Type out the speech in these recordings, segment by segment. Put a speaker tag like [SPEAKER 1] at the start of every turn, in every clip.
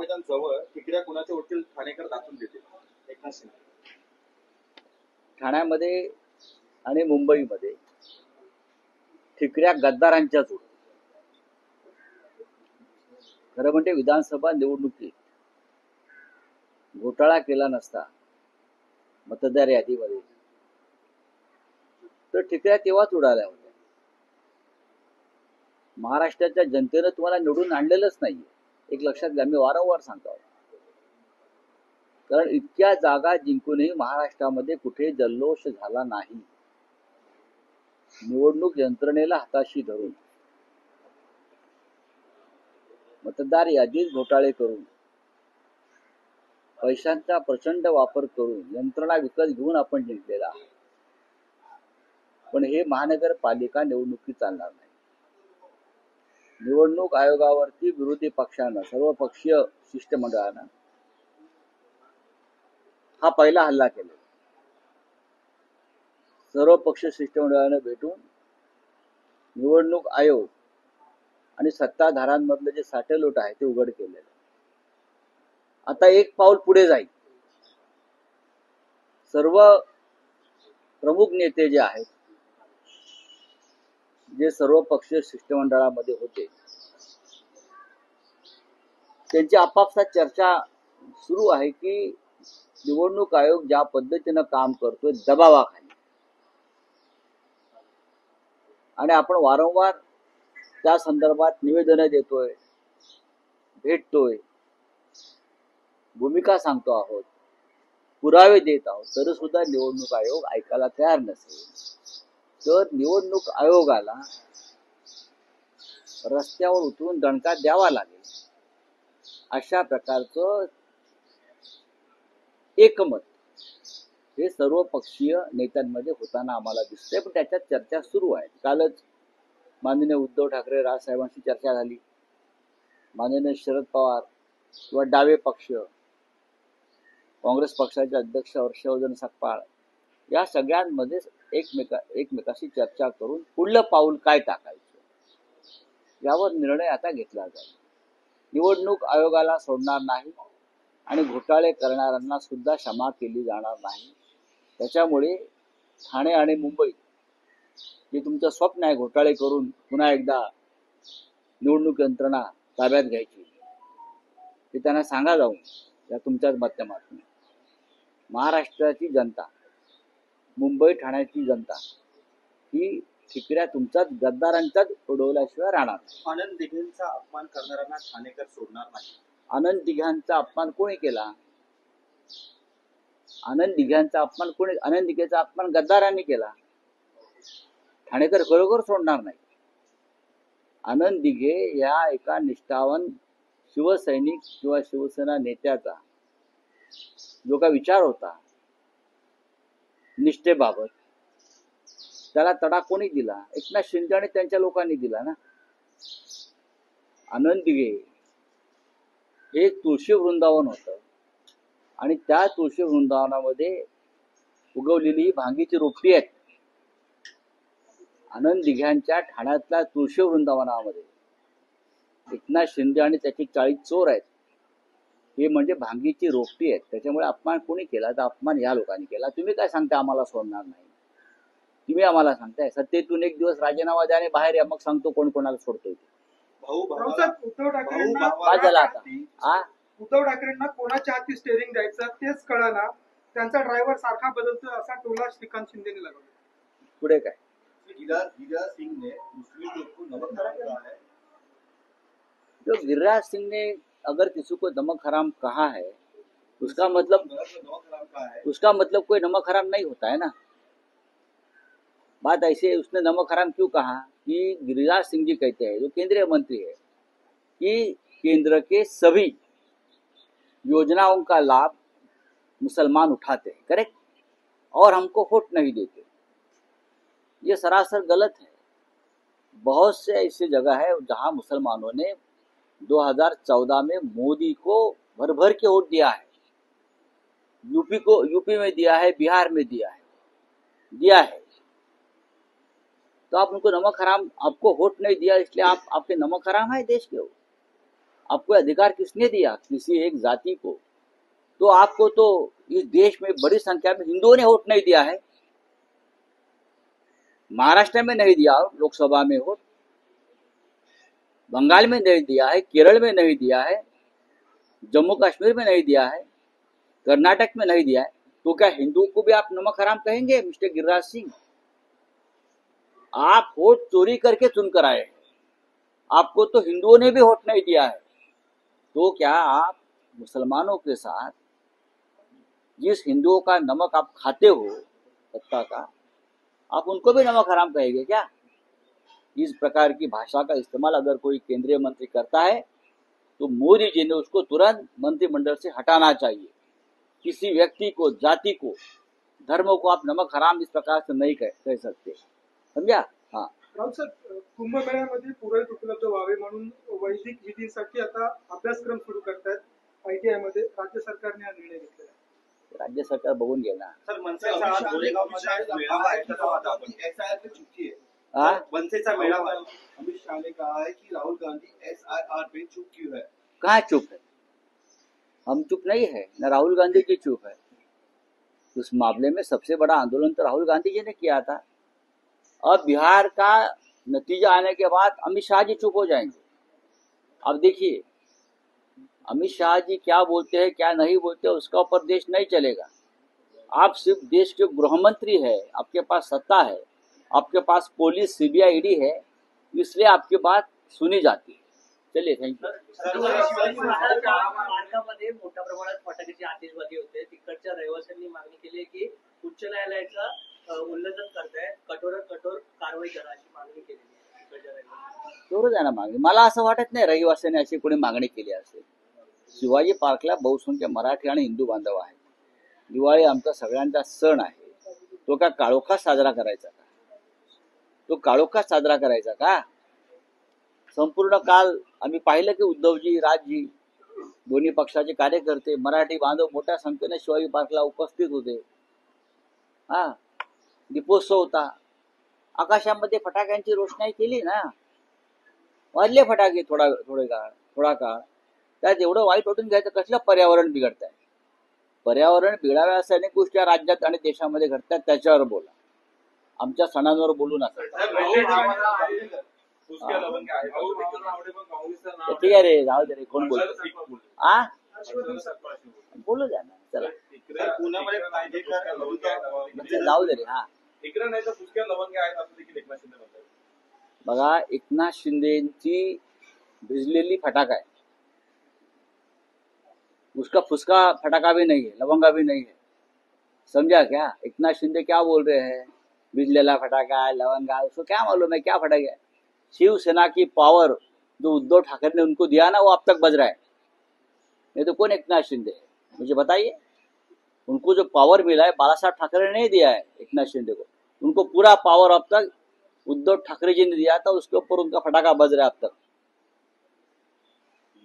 [SPEAKER 1] मैदान जवळ तिकड्या कुणाचे वकील ठाणेकर दाखवून देतील? एकनाथ शिंदे.
[SPEAKER 2] ठाण्यामध्ये आणि मुंबईमध्ये ठिकऱ्या गद्दारांच्याच होत्या. खरं म्हणजे विधानसभा निवडणुकीत घोटाळा केला नसता मतदार यादीमध्ये तर ठिकऱ्या तेव्हाच उडाल्या होत्या. महाराष्ट्राच्या जनतेनं तुम्हाला निवडून आणलेलंच नाहीये, एक लक्षात घ्या. मी वारंवार सांगतो, कारण इतक्या जागा जिंकूनही महाराष्ट्रामध्ये कुठे जल्लोष झाला नाही. निवडणूक यंत्रणेला हाताशी धरून मतदार यादीत घोटाळे करून पैशांचा प्रचंड वापर करून यंत्रणा विकत घेऊन आपण जिंकलेला आहे. पण हे महानगरपालिका निवडणुकीत चालणार नाही. निवडणूक आयोगावरती विरोधी पक्षानं, सर्वपक्षीय शिष्टमंडळानं हा पहिला हल्ला केला. सर्वपक्ष शिष्टमंडळानं भेटून निवडणूक आयोग आणि सत्ताधाऱ्यांमधलं जे साटेलोट आहे ते उघड केलेलं. आता एक पाऊल पुढे जाईल. सर्व प्रमुख नेते जे आहेत, जे सर्व पक्षीय शिष्टमंडळामध्ये होते, त्यांची आपापसात चर्चा सुरू आहे की निवडणूक आयोग ज्या पद्धतीनं काम करतोय दबावाखाली, आणि आपण वारंवार त्या संदर्भात निवेदनं देतोय, भेटतोय, भूमिका सांगतो आहोत, पुरावे देत आहोत, तरी सुद्धा निवडणूक आयोग ऐकायला तयार नसेल तर निवडणूक आयोगाला रस्त्यावर उतरून दणका द्यावा लागेल. अशा प्रकारचं एकमत हे सर्व पक्षीय नेत्यांमध्ये होताना आम्हाला दिसतंय. पण त्याच्यात चर्चा सुरू आहे. कालच माननीय उद्धव ठाकरे राजसाहेबांशी चर्चा झाली. माननीय शरद पवार किंवा डावे पक्ष, काँग्रेस पक्षाचे अध्यक्ष हर्षवर्धन सपकाळ या सगळ्यांमध्ये एकमेकाशी चर्चा करून पुढलं पाऊल काय टाकायचं यावर निर्णय आता घेतला जाईल. निवडणूक आयोगाला सोडणार नाही आणि घोटाळे करणाऱ्यांना सुद्धा क्षमा केली जाणार नाही. त्याच्यामुळे ठाणे आणि मुंबई जे तुमचं स्वप्न आहे घोटाळे करून पुन्हा एकदा निवडणूक यंत्रणा ताब्यात घ्यायची, ते त्यांना सांगा जाऊन या तुमच्याच माध्यमातून. महाराष्ट्राची जनता, मुंबई ठाण्याची जनता ही ठिकऱ्या तुमच्याच गद्दारांच्याच उडवल्याशिवाय राहणार.
[SPEAKER 1] आनंद दिघेंचा अपमान करणाऱ्यांना ठाणेकर सोडणार नाही.
[SPEAKER 2] आनंद दिघ्यांचा अपमान कोणी केला? आनंद दिघ्यांचा अपमान कोणी? आनंद दिघेचा अपमान गद्दारांनी केला. ठाणेकर खरोखर सोडणार नाही. आनंद दिघे या एका निष्ठावान शिवसैनिक किंवा शिवसेना नेत्याचा जो का विचार होता निष्ठेबाबत, त्याला तडा कोणी दिला? एकनाथ शिंदे आणि त्यांच्या लोकांनी दिला ना. आनंद दिघे हे तुळशी वृंदावन होतं आणि त्या तुळशी वृंदावनामध्ये उगवलेली ही भांगीची रोपटी आहेत. आनंद दिघ्यांच्या ठाण्यातल्या तुळशी वृंदावनामध्ये एकनाथ शिंदे आणि त्याचे 40 चोर आहेत. हे म्हणजे भांगीची रोपटी आहेत. त्याच्यामुळे अपमान कोणी केला? तर अपमान या लोकांनी केला. तुम्ही काय सांगता आम्हाला सोडणार नाही? तुम्ही आम्हाला सांगताय सत्तेतून एक दिवस राजीनामा द्या आणि बाहेर या, मग सांगतो कोण कोणाला सोडतोय.
[SPEAKER 3] उद्धव ठाकरेंना कोणाच्या हाती स्टेरिंग द्यायचं तेच कळाना. त्यांचा ड्रायव्हर सारखा बदलतो असा टोला श्रीकांत शिंदेने लगावला.
[SPEAKER 2] पुढे काय?
[SPEAKER 1] गिरिराज सिंह ने मुस्लिम लोग को नमक हराम कहा है.
[SPEAKER 2] जो गिरिराज सिंह ने अगर किसी को नमक हराम कहा है, उसका मतलब कोई नमक हराम नहीं होता है ना. बात ऐसे उसने नमक हराम क्यों कहा कि गिरिराज सिंह जी कहते हैं, जो केंद्रीय मंत्री है, कि केंद्र के सभी योजनाओं का लाभ मुसलमान उठाते हैं, करेक्ट, और हमको वोट नहीं देते. ये सरासर गलत है. बहुत से ऐसी जगह है जहां मुसलमानों ने 2014 में मोदी को भर भर के वोट दिया है. यूपी में दिया है, बिहार में दिया है. तो आप उनको नमक हराम, आपको वोट नहीं दिया इसलिए आप आपके नमक हराम है देश के हो. आपको अधिकार किसने दिया किसी एक जाति को? तो आपको तो इस देश में बड़ी संख्या में हिंदुओं ने वोट नहीं दिया है। महाराष्ट्र में नहीं दिया लोकसभा में वोट, बंगाल में नहीं दिया है, केरल में नहीं दिया है, जम्मू कश्मीर में नहीं दिया है, कर्नाटक में नहीं दिया है। तो क्या हिंदुओं को भी आप नमक हराम कहेंगे मिस्टर गिरिराज सिंह? आप वोट चोरी करके चुनकर आए हैं, आपको तो हिंदुओं ने भी वोट नहीं दिया है। तो क्या आप मुसलमानों के साथ जिस हिंदुओं का नमक आप खाते हो सत्ता का, आप उनको भी नमक हराम कहेंगे क्या? इस प्रकार की भाषा का इस्तेमाल अगर कोई केंद्रीय मंत्री करता है तो मोदी जी ने उसको तुरंत मंत्रिमंडल से हटाना चाहिए। किसी व्यक्ति को, जाति को, धर्म को आप नमक हराम इस प्रकार से नहीं कह सकते, समझा? हाँ
[SPEAKER 3] राहुल सर, कुंभमेळ्यामध्ये पुरोहित उपलब्ध व्हावे म्हणून वैदिक विधीसाठी आता अभ्यासक्रम सुरू करतायत ITI मध्ये. राज्य सरकारने हा निर्णय घेतलेला आहे.
[SPEAKER 2] राज्य सरकार बघून घे ना.
[SPEAKER 1] सर मनसेचा आज गोरेगावमध्ये मेळावा आहे, त्याचा वाटा आपण.
[SPEAKER 4] SIR पे चुकी है.
[SPEAKER 2] हाँ?
[SPEAKER 1] मनसेचा मेळावा आहे.
[SPEAKER 4] अमित शाह ने कहा है कि राहुल गांधी SIR पे चुप क्यों है?
[SPEAKER 2] कहाँ चुप है? हम चुप नहीं है, न राहुल गांधी जी चुप है। उस मामले में सबसे बड़ा आंदोलन तो राहुल गांधी जी ने किया था। अब बिहार का नतीजा आने के बाद अमित शाह जी चुप हो जाएंगे। अब देखिए अमित शाह जी क्या बोलते हैं क्या नहीं बोलते उसका ऊपर देश नहीं चलेगा। आप सिर्फ देश के गृह मंत्री है, आपके पास सत्ता है, आपके पास पुलिस CBI ED है, इसलिए आपकी बात सुनी जाती है। चलिए, थैंक यू।
[SPEAKER 5] महाराष्ट्रामध्ये मोठ्या प्रमाणात फटाक्याची आतिषबाजी होते. तिकडच्या रहिवाशांनी मागणी केली आहे की उच्च न्यायालयाचं उल्लंघन करतायत, कठोरात कठोर कारवाई करा अशी मागणी केलेली आहे तिकडच्या रहिवाशांनी.
[SPEAKER 2] करू द्या ना मागणी. मला असं वाटत नाही रहिवाशांनी अशी कोणी मागणी केली असेल. शिवाजी पार्कला बहुसंख्य मराठी आणि हिंदू बांधव आहेत. दिवाळी आमचा सगळ्यांचा सण आहे. तो का काळोखात साजरा करायचा का? तो काळोखात साजरा करायचा का? संपूर्ण काल आम्ही पाहिलं की उद्धवजी, राजजी, दोन्ही पक्षाचे कार्यकर्ते, मराठी बांधव मोठ्या संख्येने शिवाजी पार्कला उपस्थित होते. हा, दीपोत्सव होता. आकाशामध्ये फटाक्यांची रोषणाई केली ना, वाजले फटाके थोडा काळ. त्यात एवढं वाईट वाटून घ्यायचं कसलं? पर्यावरण बिघडत आहे. पर्यावरण बिघडाव्या अशा अनेक गोष्टी राज्यात आणि देशामध्ये घडतात, त्याच्यावर बोला. आमच्या सणांवर बोलू नका. ठीक आहे रे, जाऊ दे रे. कोण बोलतो? आ बोलू द्या ना, चला
[SPEAKER 1] पुण्यामध्ये
[SPEAKER 2] जाऊ दे रे. हा बघा, एकनाथ शिंदेची भिजलेली फटाका है, उसका फुसका फटाका भी नहीं है, लवंगा भी नहीं है. समझा क्या? एकनाथ शिंदे क्या बोल रहे हैं? बिजलेला फटाका है, लवंगा, उसको क्या मालूम है क्या फटाका है? शिवसेना की पावर जो उद्धव ठाकरे ने उनको दिया ना, वो अब तक बज रहा है. नहीं तो कौन एकनाथ शिंदे है? मुझे बताइए. उनको जो पावर मिला है बाला साहब ठाकरे ने नहीं दिया है एकनाथ शिंदे को. उनको पूरा पावर अब तक उद्धव ठाकरे जी ने दिया था, उसके ऊपर उनका फटाका बज रहा है अब तक.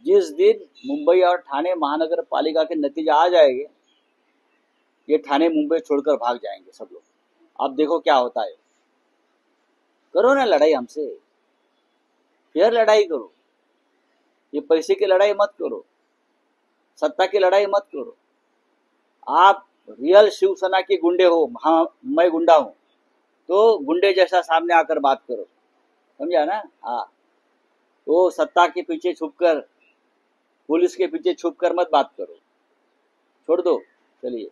[SPEAKER 2] जिस दिन मुंबई और ठाणे महानगर पालिका के नतीजे आ जाएंगे, ये ठाणे मुंबई छोड़कर भाग जाएंगे सब लोग. अब देखो क्या होता है. करो ना लड़ाई हमसे, फिर लड़ाई करो. ये पैसे की लड़ाई मत करो, सत्ता की लड़ाई मत करो. आप रियल शिवसेना के गुंडे हो, हाँ मैं गुंडा हूं, तो गुंडे जैसा सामने आकर बात करो. समझा ना? हाँ, तो सत्ता के पीछे छुपकर, पुलिस के पीछे छुपकर मत बात करो. छोड़ दो. चलिए.